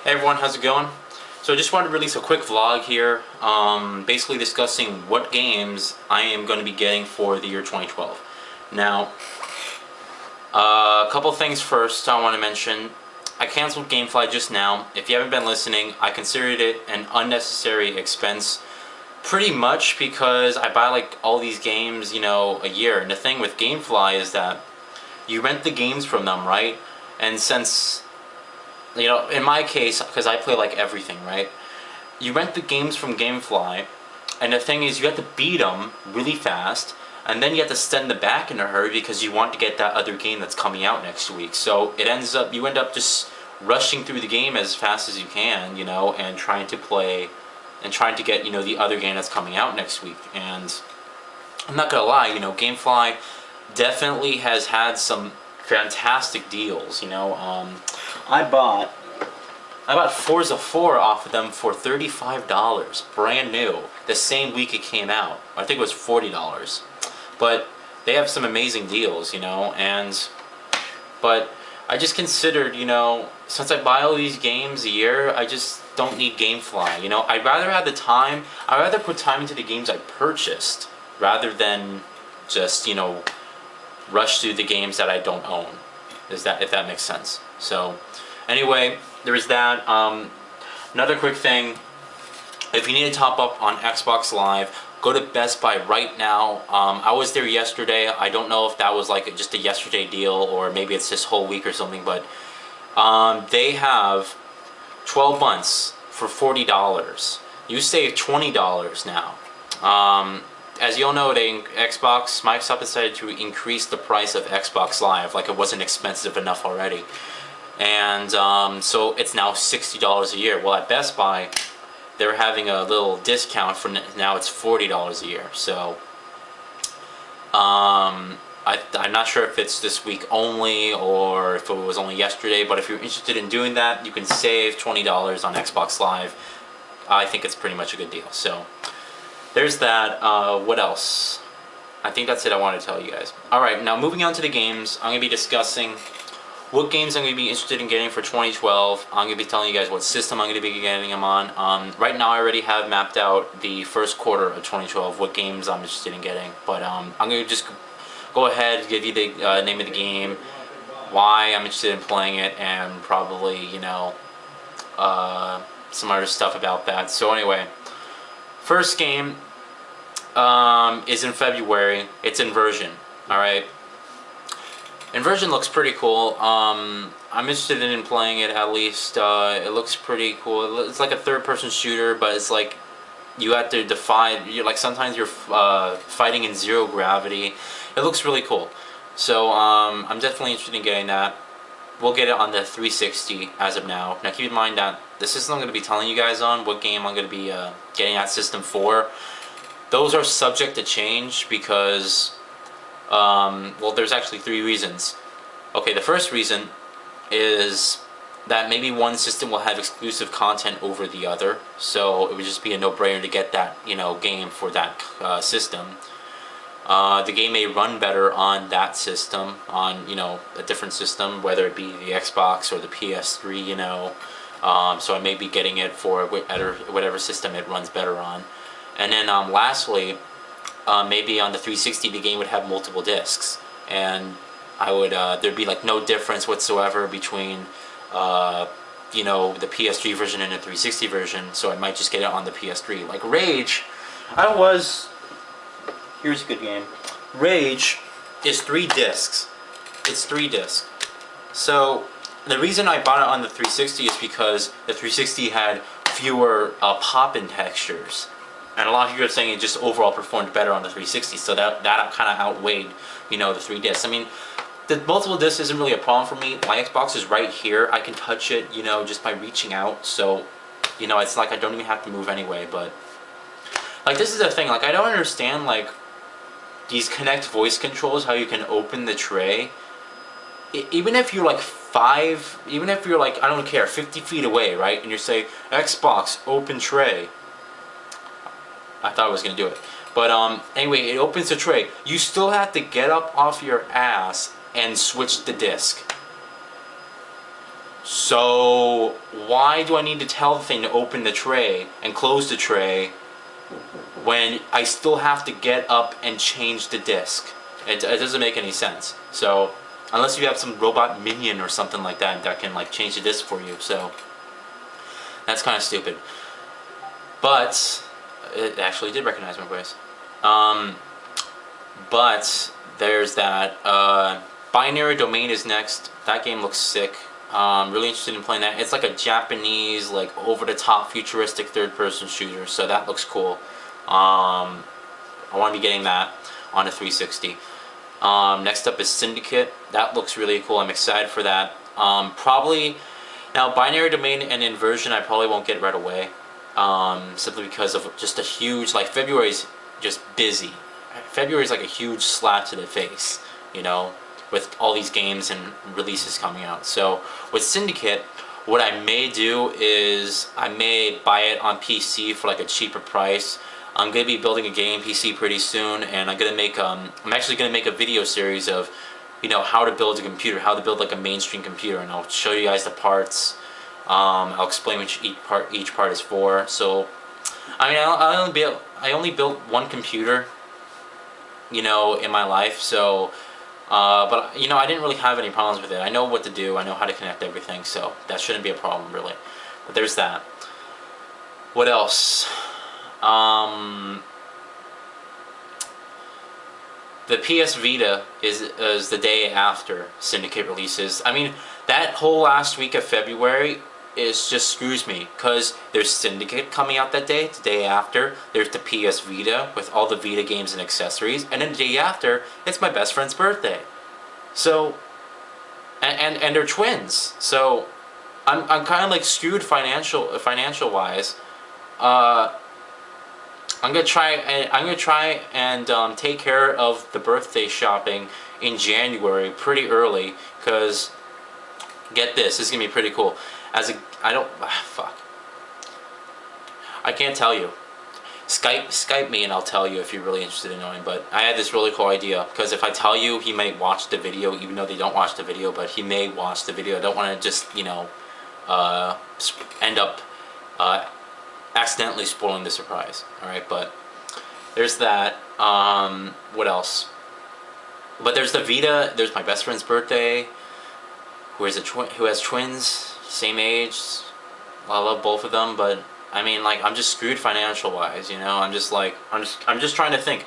Hey everyone, how's it going? So I just wanted to release a quick vlog here, basically discussing what games I am going to be getting for the year 2012. Now, a couple things first I want to mention. I canceled GameFly just now. If you haven't been listening, I considered it an unnecessary expense, pretty much because I buy like all these games, a year. And the thing with GameFly is that you rent the games from them, right? And since in my case, because I play like everything, right? You rent the games from GameFly, and the thing is you have to beat them really fast, and then you have to send them back in a hurry because you want to get that other game that's coming out next week. So you end up just rushing through the game as fast as you can, and trying to play, and trying to get, the other game that's coming out next week. And I'm not gonna lie, GameFly definitely has had some fantastic deals. I bought Forza 4 off of them for $35, brand new, the same week it came out. I think it was $40, but they have some amazing deals, but I just considered, since I buy all these games a year, I just don't need GameFly. I'd rather have the time. I'd rather put time into the games I purchased rather than just, rush through the games that I don't own. If that makes sense. So anyway, there is that. Another quick thing, if you need to top up on Xbox Live, go to Best Buy right now. I was there yesterday. I don't know if that was like just a yesterday deal or maybe it's this whole week or something, but they have 12 months for $40. You save $20 now. As you all know, Microsoft decided to increase the price of Xbox Live, like it wasn't expensive enough already. And so it's now $60 a year. Well, at Best Buy, they're having a little discount for now. It's $40 a year. So I'm not sure if it's this week only or if it was only yesterday, but if you're interested in doing that, you can save $20 on Xbox Live. I think it's pretty much a good deal. So there's that. What else? I think that's it I want to tell you guys. Alright, now moving on to the games, I'm going to be discussing what games I'm going to be interested in getting for 2012. I'm going to be telling you guys what system I'm going to be getting them on. Right now I already have mapped out the first quarter of 2012, what games I'm interested in getting. But I'm going to just go ahead, give you the name of the game, why I'm interested in playing it, and probably, some other stuff about that. So anyway, first game is in February. It's Inversion. Alright. Inversion looks pretty cool. I'm interested in playing it at least. It looks pretty cool. It's like a third-person shooter, but it's like you have to defy. Sometimes you're fighting in zero gravity. It looks really cool. So I'm definitely interested in getting that. We'll get it on the 360 as of now. Now keep in mind that the system I'm going to be telling you guys on, what game I'm going to be getting that system for, those are subject to change because, well, there's actually 3 reasons. Okay, the first reason is that maybe one system will have exclusive content over the other, so it would just be a no-brainer to get that, game for that system. The game may run better on that system, on, a different system, whether it be the Xbox or the PS3, so I may be getting it for whatever system it runs better on. And then lastly, maybe on the 360 the game would have multiple discs, and I would there'd be like no difference whatsoever between the PS3 version and the 360 version, so I might just get it on the PS3. Like Rage, here's a good game. Rage is 3 discs. It's 3 discs. So the reason I bought it on the 360 is because the 360 had fewer pop-in textures. And a lot of people are saying it just overall performed better on the 360, so that kind of outweighed, the 3 discs. I mean, the multiple discs isn't really a problem for me. My Xbox is right here. I can touch it, just by reaching out. So, it's like I don't even have to move anyway. But like, this is the thing. Like, I don't understand like these Kinect voice controls. How you can open the tray, even if you're like I don't care, 50 feet away, right? And you say Xbox open tray. I thought I was going to do it. But anyway, it opens the tray. You still have to get up off your ass and switch the disc. So why do I need to tell the thing to open the tray and close the tray when I still have to get up and change the disc? It doesn't make any sense. So unless you have some robot minion or something like that that can like change the disc for you. So that's kind of stupid. But it actually did recognize my voice. But there's that. Binary Domain is next. That game looks sick. Really interested in playing that. It's like a Japanese, like over-the-top futuristic third-person shooter, so that looks cool. I want to be getting that on a 360. Next up is Syndicate. That looks really cool. I'm excited for that. Probably now Binary Domain and Inversion I probably won't get right away. Simply because of just a huge, like, February's just busy. February's like a huge slap to the face, you know, with all these games and releases coming out. So with Syndicate, what I may do is I may buy it on PC for like a cheaper price. I'm gonna be building a game PC pretty soon, and I'm gonna make I'm actually gonna make a video series of, you know, how to build a computer, how to build like a mainstream computer, and I'll show you guys the parts. I'll explain which each part is for. So, I mean, I only built one computer, you know, in my life. So, but you know, I didn't really have any problems with it. I know what to do. I know how to connect everything. So that shouldn't be a problem really. But there's that. What else? The PS Vita is the day after Syndicate releases. I mean, that whole last week of February is just screws me, because there's Syndicate coming out that day, the day after. There's the PS Vita with all the Vita games and accessories, and then the day after, it's my best friend's birthday. So, and they're twins. So, I'm kind of like screwed financial wise. I'm gonna try and take care of the birthday shopping in January pretty early, because get this is gonna be pretty cool. I can't tell you. Skype me and I'll tell you if you're really interested in knowing. But I had this really cool idea, because if I tell you, he may watch the video, even though they don't watch the video, but he may watch the video. I don't want to just, you know, end up accidentally spoiling the surprise. Alright, but there's that. What else? But there's the Vita, there's my best friend's birthday, who has twins, same age. I love both of them, but I mean, like, I'm just screwed financial wise, you know. I'm just trying to think,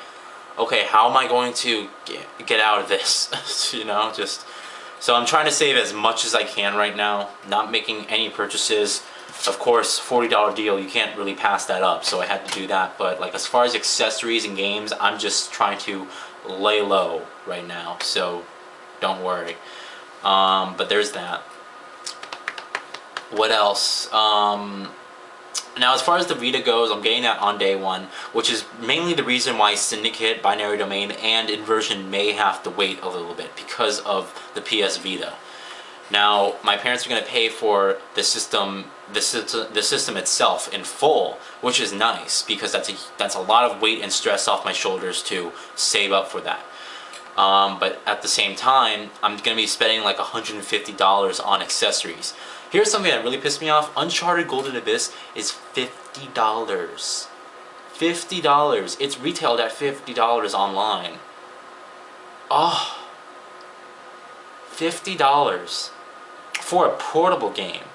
okay, how am I going to get out of this? You know, just so I'm trying to save as much as I can right now, not making any purchases. Of course, $40 deal, you can't really pass that up, so I had to do that. But like, as far as accessories and games, I'm just trying to lay low right now, so don't worry. But there's that. What else? Now, as far as the Vita goes, I'm getting that on day one, which is mainly the reason why Syndicate, Binary Domain, and Inversion may have to wait a little bit, because of the PS Vita. Now, my parents are going to pay for the system itself in full, which is nice, because that's a lot of weight and stress off my shoulders to save up for that. But at the same time, I'm going to be spending like $150 on accessories. Here's something that really pissed me off. Uncharted Golden Abyss is $50. $50. It's retailed at $50 online. Oh, $50 for a portable game.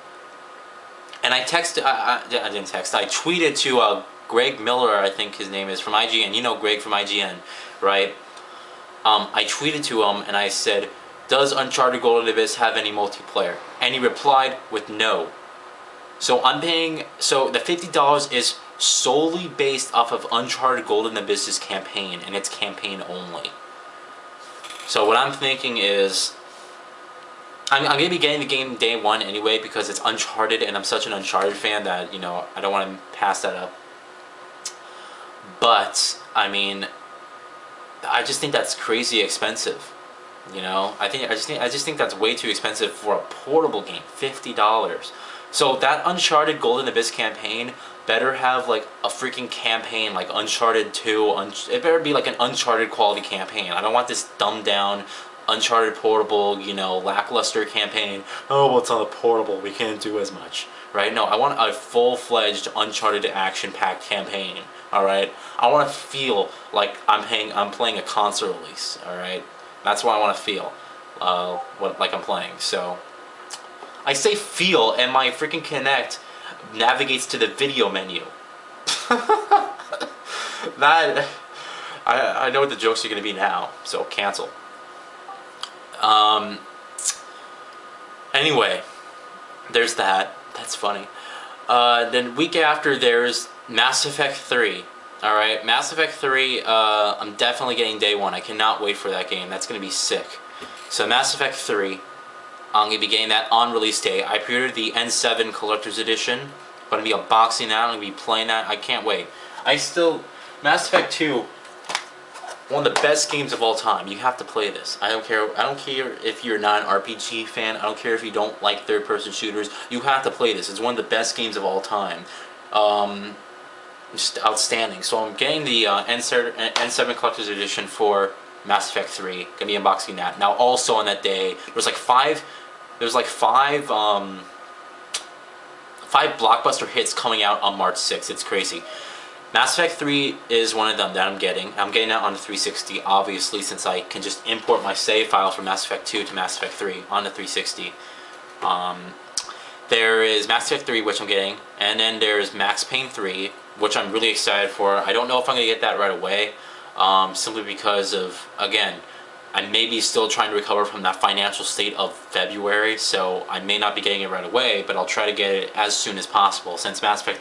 And I texted, I didn't text, I tweeted to Greg Miller, I think his name is, from IGN. You know Greg from IGN, right? I tweeted to him and I said, does Uncharted Golden Abyss have any multiplayer? And he replied with no. So I'm paying, so the $50 is solely based off of Uncharted Golden Abyss's campaign, and it's campaign only. So what I'm thinking is, I'm going to be getting the game day one anyway, because it's Uncharted, and I'm such an Uncharted fan that, you know, I don't want to pass that up. But, I mean, I just think that's crazy expensive. You know, I just think that's way too expensive for a portable game. $50. So that Uncharted Golden Abyss campaign better have like a freaking campaign like Uncharted 2. It better be like an Uncharted quality campaign. I don't want this dumbed down Uncharted portable, you know, lackluster campaign. Oh, well, it's on the portable, we can't do as much, right? No, I want a full-fledged Uncharted action-packed campaign. All right, I want to feel like I'm playing a console release. All right, that's what I want to feel, like I'm playing. So I say feel, and my freaking Kinect navigates to the video menu. That I know what the jokes are gonna be now, so cancel. Anyway, there's that. That's funny. Then week after there's Mass Effect 3. Alright, Mass Effect 3, I'm definitely getting day one. I cannot wait for that game. That's going to be sick. So Mass Effect 3, I'm going to be getting that on release day. I pre-ordered the N7 Collector's Edition. I'm going to be unboxing that. I'm going to be playing that. I can't wait. Mass Effect 2, one of the best games of all time. You have to play this. I don't care if you're not an RPG fan. I don't care if you don't like third-person shooters. You have to play this. It's one of the best games of all time. Just outstanding. So I'm getting the N7 Collector's Edition for Mass Effect 3. Gonna be unboxing that. Now also on that day, there's like five blockbuster hits coming out on March 6th. It's crazy. Mass Effect 3 is one of them that I'm getting. I'm getting that on the 360, obviously, since I can just import my save file from Mass Effect 2 to Mass Effect 3 on the 360. There is Mass Effect 3, which I'm getting, and then there's Max Payne 3, which I'm really excited for. I don't know if I'm going to get that right away, simply because of, again, I may be still trying to recover from that financial state of February, so I may not be getting it right away, but I'll try to get it as soon as possible, since Max Payne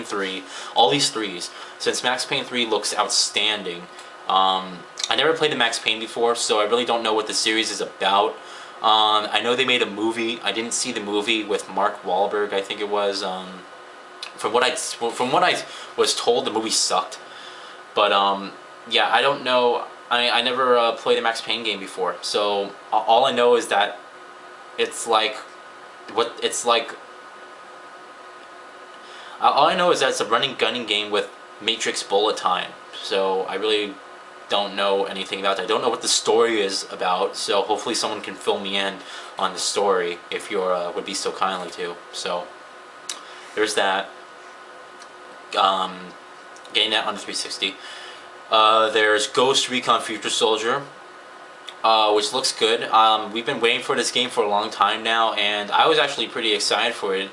3, all these threes, since Max Payne 3 looks outstanding. I never played the Max Payne before, so I really don't know what the series is about. I know they made a movie. I didn't see the movie with Mark Wahlberg, I think it was. From what I was told, the movie sucked. But yeah, I don't know. I never played a Max Payne game before, so all I know is that all I know is that it's a running gunning game with Matrix bullet time. So I really don't know anything about that. I don't know what the story is about, so hopefully someone can fill me in on the story if you would be so kindly to. So there's that. Getting that on the 360. There's Ghost Recon Future Soldier, which looks good. We've been waiting for this game for a long time now, and I was actually pretty excited for it.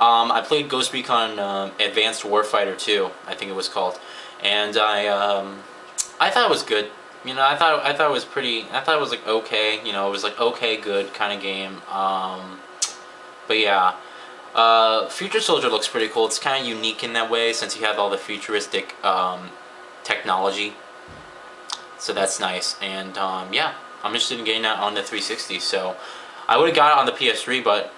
I played Ghost Recon Advanced Warfighter 2, I think it was called, and I thought it was good. You know, I thought it was pretty. I thought it was like okay. You know, it was like okay, good kind of game. But yeah, Future Soldier looks pretty cool. It's kind of unique in that way since you have all the futuristic technology. So that's nice. And yeah, I'm interested in getting that on the 360. So I would have got it on the PS3, but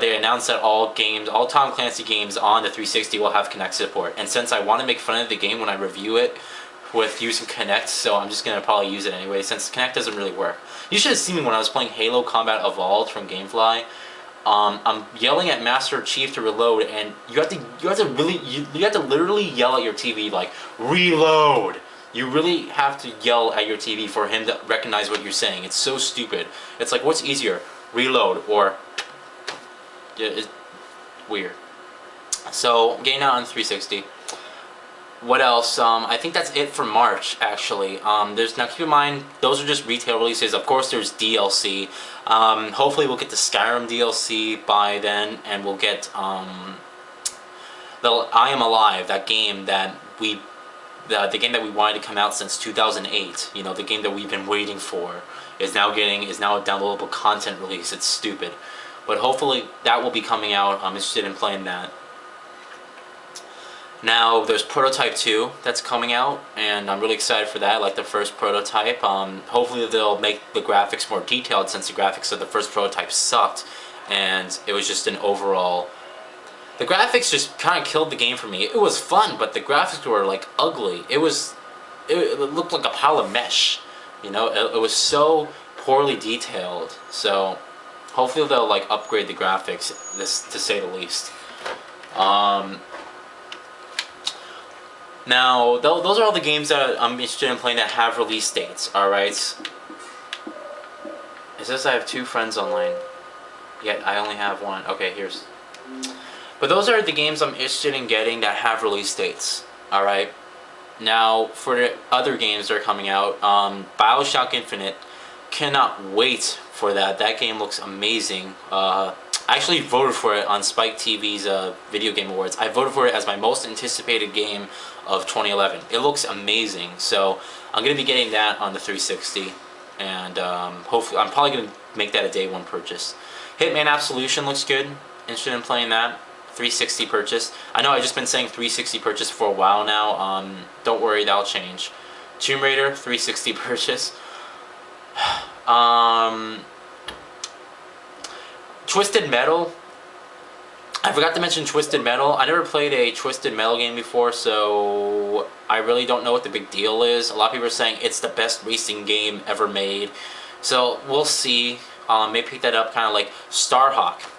they announced that all Tom Clancy games on the 360 will have Kinect support. And since I want to make fun of the game when I review it with using Kinect, so I'm just going to probably use it anyway, since Kinect doesn't really work. You should have seen me when I was playing Halo Combat Evolved from Gamefly. I'm yelling at Master Chief to reload, and you have to literally yell at your TV like, reload! You really have to yell at your TV for him to recognize what you're saying. It's so stupid. It's like, what's easier? Reload or... Yeah, it's weird. So, getting out on 360. What else? I think that's it for March, actually. Now keep in mind, those are just retail releases. Of course, there's DLC. Hopefully, we'll get the Skyrim DLC by then, and we'll get the I Am Alive, that game that the game that we wanted to come out since 2008. You know, the game that we've been waiting for is now a downloadable content release. It's stupid, but hopefully that will be coming out. I'm interested in playing that. Now, there's Prototype 2 that's coming out, and I'm really excited for that, like the first prototype. Hopefully they'll make the graphics more detailed, since the graphics of the first prototype sucked, and it was just an overall... The graphics just kind of killed the game for me. It was fun, but the graphics were, like, ugly. It looked like a pile of mesh, you know? It was so poorly detailed, so hopefully they'll, like, upgrade the graphics, to say the least. Now, those are all the games that I'm interested in playing that have release dates, alright? It says I have 2 friends online, yet I only have 1. Okay, here's... But those are the games I'm interested in getting that have release dates, alright? Now, for the other games that are coming out, BioShock Infinite, cannot wait for that. That game looks amazing. I actually voted for it on Spike TV's Video Game Awards. I voted for it as my most anticipated game of 2011. It looks amazing, so I'm going to be getting that on the 360, and hopefully I'm probably going to make that a day 1 purchase. Hitman Absolution looks good. Interested in playing that. 360 purchase. I know I've just been saying 360 purchase for a while now. Don't worry, that'll change. Tomb Raider 360 purchase. Twisted Metal. I forgot to mention Twisted Metal. I never played a Twisted Metal game before, so I really don't know what the big deal is. A lot of people are saying it's the best racing game ever made. So we'll see. Maybe pick that up, kind of like Starhawk.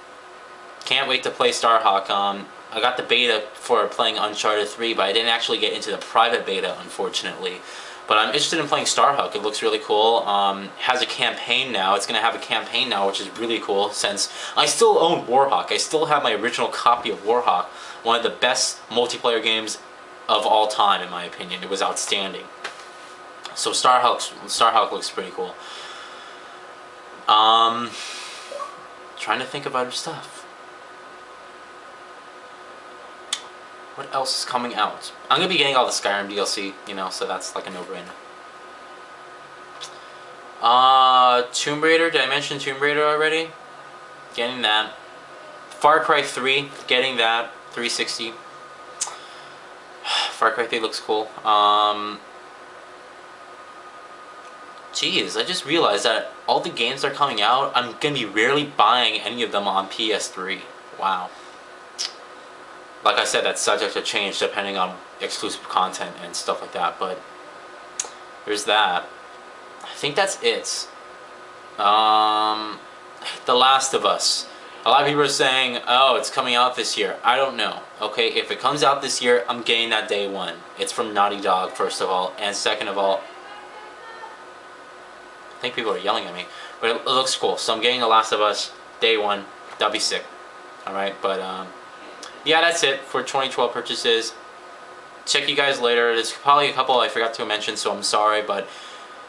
Can't wait to play Starhawk. I got the beta for playing Uncharted 3, but I didn't actually get into the private beta, unfortunately. But I'm interested in playing Starhawk. It looks really cool. Has a campaign now. It's going to have a campaign now, which is really cool, since I still own Warhawk. I still have my original copy of Warhawk. One of the best multiplayer games of all time, in my opinion. It was outstanding. So Starhawk looks pretty cool. Trying to think of other stuff. What else is coming out? I'm going to be getting all the Skyrim DLC, you know, so that's like a no-brainer. Tomb Raider, did I mention Tomb Raider already? Getting that. Far Cry 3, getting that. 360. Far Cry 3 looks cool. Jeez, I just realized that all the games that are coming out, I'm going to be rarely buying any of them on PS3. Wow. Like I said, that's subject to change depending on exclusive content and stuff like that, but there's that. I think that's it. The Last of Us. A lot of people are saying, oh, it's coming out this year. I don't know. Okay, if it comes out this year, I'm getting that day 1. It's from Naughty Dog, first of all, and second of all, I think people are yelling at me, but it looks cool. So I'm getting The Last of Us day 1. That'll be sick. Alright, but yeah, that's it for 2012 purchases. Check you guys later. There's probably a couple I forgot to mention, so I'm sorry, but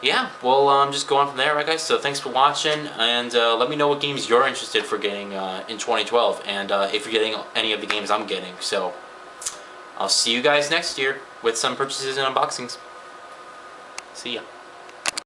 yeah, we'll just go on from there, right guys? So thanks for watching, and let me know what games you're interested for getting in 2012, and if you're getting any of the games I'm getting. So I'll see you guys next year with some purchases and unboxings. See ya.